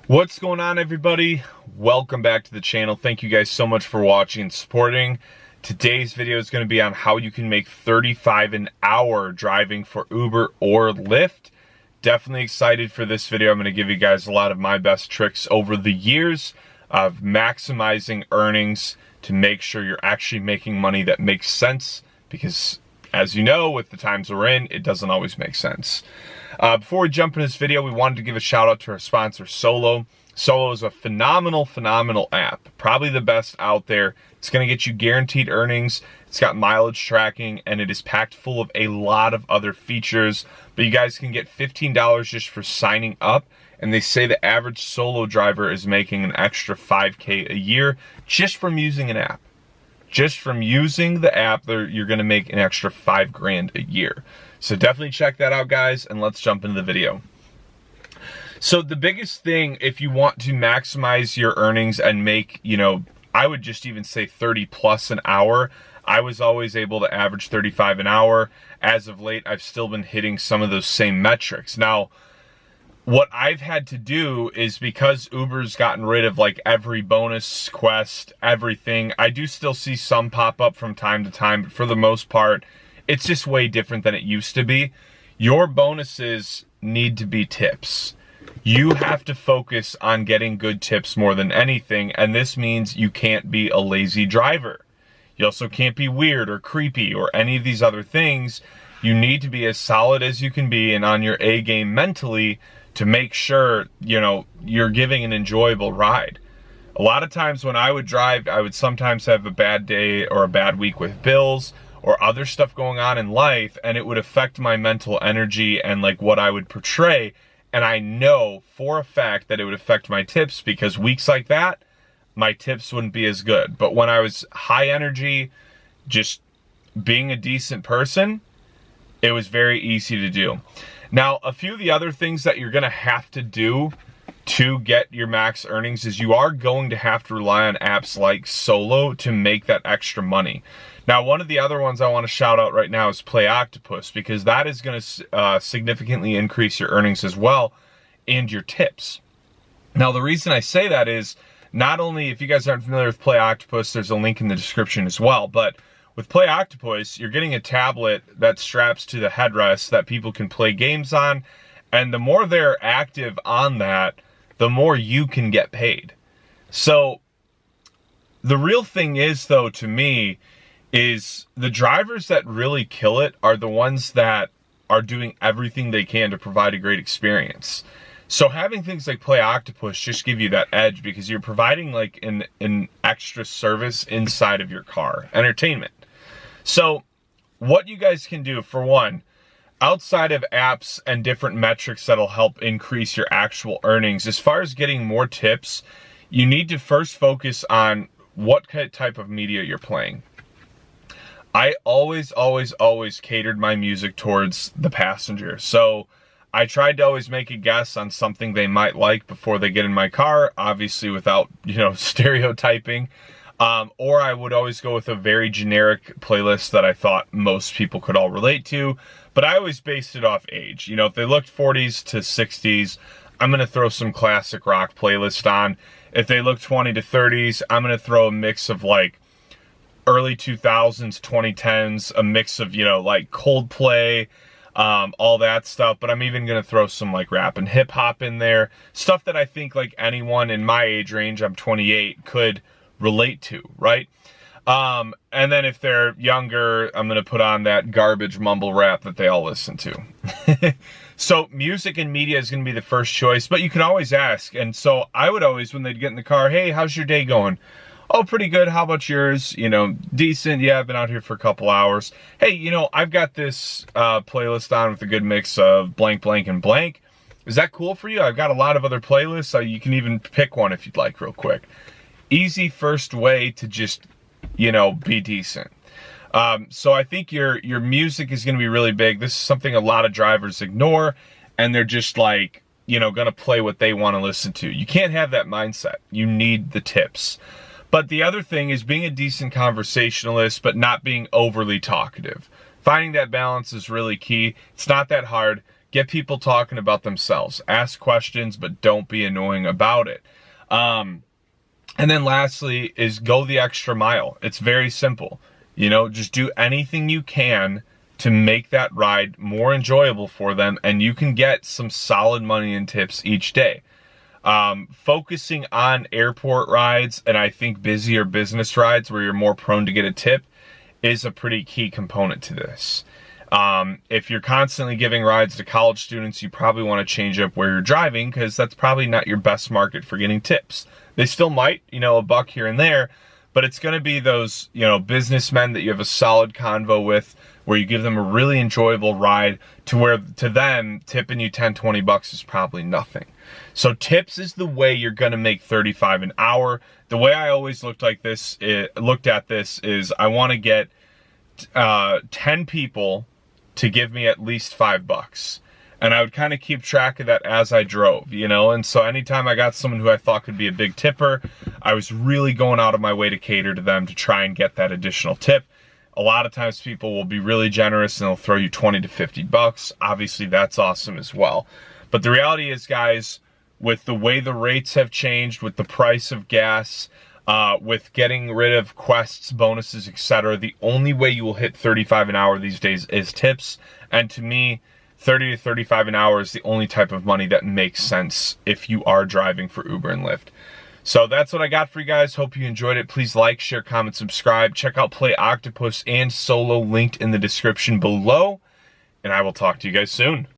What's going on, everybody? Welcome back to the channel. Thank you guys so much for watching and supporting. Today's video is going to be on how you can make $35 an hour driving for Uber or Lyft. Definitely excited for this video. I'm going to give you guys a lot of my best tricks over the years of maximizing earnings to make sure you're actually making money that makes sense, because as you know, with the times we're in, it doesn't always make sense. Before we jump in this video, we wanted to give a shout out to our sponsor, Solo. Solo is a phenomenal app. Probably the best out there. It's going to get you guaranteed earnings. It's got mileage tracking, and it is packed full of a lot of other features. But you guys can get $15 just for signing up. And they say the average Solo driver is making an extra $5K a year just from using an app. Just from using the app, you're going to make an extra $5 grand a year. So definitely check that out, guys, and let's jump into the video. So the biggest thing, if you want to maximize your earnings and make, I would just even say 30 plus an hour. I was always able to average 35 an hour. As of late, I've still been hitting some of those same metrics. Now, what I've had to do is, because Uber's gotten rid of like every bonus quest, everything, I do still see some pop up from time to time, but for the most part, it's just way different than it used to be. Your bonuses need to be tips. You have to focus on getting good tips more than anything, and this means you can't be a lazy driver. You also can't be weird or creepy or any of these other things. You need to be as solid as you can be and on your A game mentally to make sure, you're giving an enjoyable ride. A lot of times when I would drive, I would sometimes have a bad day or a bad week with bills or other stuff going on in life, and it would affect my mental energy and like what I would portray. And I know for a fact that it would affect my tips, because weeks like that, my tips wouldn't be as good. But when I was high energy, just being a decent person, it was very easy to do. Now, a few of the other things that you're going to have to do to get your max earnings is you are going to have to rely on apps like Solo to make that extra money. Now, one of the other ones I want to shout out right now is Play Octopus, because that is going to significantly increase your earnings as well and your tips. Now, the reason I say that is, not only, if you guys aren't familiar with Play Octopus, there's a link in the description as well, but with Play Octopus, you're getting a tablet that straps to the headrest that people can play games on, and the more they're active on that, the more you can get paid. So the real thing is, though, to me, is the drivers that really kill it are the ones that are doing everything they can to provide a great experience. So having things like Play Octopus just give you that edge, because you're providing like an extra service inside of your car, entertainment. So what you guys can do, for one, outside of apps and different metrics that'll help increase your actual earnings, as far as getting more tips, you need to first focus on what type of media you're playing. I always catered my music towards the passenger. So I tried to always make a guess on something they might like before they get in my car, obviously without, stereotyping. Or I would always go with a very generic playlist that I thought most people could all relate to. But I always based it off age. If they looked 40s to 60s, I'm going to throw some classic rock playlist on. If they look 20 to 30s, I'm going to throw a mix of like early 2000s, 2010s, a mix of, like Coldplay, all that stuff. But I'm even going to throw some like rap and hip hop in there. Stuff that I think like anyone in my age range, I'm 28, could relate to, right? And then if they're younger, I'm going to put on that garbage mumble rap that they all listen to. So music and media is going to be the first choice, but you can always ask. And so I would always, when they'd get in the car, hey, how's your day going? Oh, pretty good. How about yours? Decent. Yeah, I've been out here for a couple hours. Hey, I've got this playlist on with a good mix of blank, blank, and blank. Is that cool for you? I've got a lot of other playlists, so you can even pick one if you'd like real quick. Easy first way to just, be decent. So I think your music is going to be really big. This is something a lot of drivers ignore, and they're just like, going to play what they want to listen to. You can't have that mindset. You need the tips. But the other thing is being a decent conversationalist, but not being overly talkative. Finding that balance is really key. It's not that hard. get people talking about themselves. Ask questions, but don't be annoying about it. And then lastly is go the extra mile. It's very simple. You know, just do anything you can to make that ride more enjoyable for them, and you can get some solid money in tips each day. Focusing on airport rides and I think busier business rides where you're more prone to get a tip is a pretty key component to this. If you're constantly giving rides to college students, you probably want to change up where you're driving, because that's probably not your best market for getting tips. They still might, you know, a buck here and there, but it's going to be those, you know, businessmen that you have a solid convo with, where you give them a really enjoyable ride, to where to them tipping you 10, 20 bucks is probably nothing. So tips is the way you're going to make 35 an hour. The way I always looked at this is I want to get 10 people to give me at least $5. And I would kind of keep track of that as I drove, you know? And so anytime I got someone who I thought could be a big tipper, I was really going out of my way to cater to them to try and get that additional tip. A lot of times people will be really generous and they'll throw you 20 to 50 bucks. Obviously that's awesome as well. But the reality is, guys, with the way the rates have changed, with the price of gas, with getting rid of quests, bonuses, etc., the only way you will hit 35 an hour these days is tips. And to me, 30 to 35 an hour is the only type of money that makes sense if you are driving for Uber and Lyft. So that's what I got for you guys. Hope you enjoyed it. Please like, share, comment, subscribe. Check out Play Octopus and Solo linked in the description below. And I will talk to you guys soon.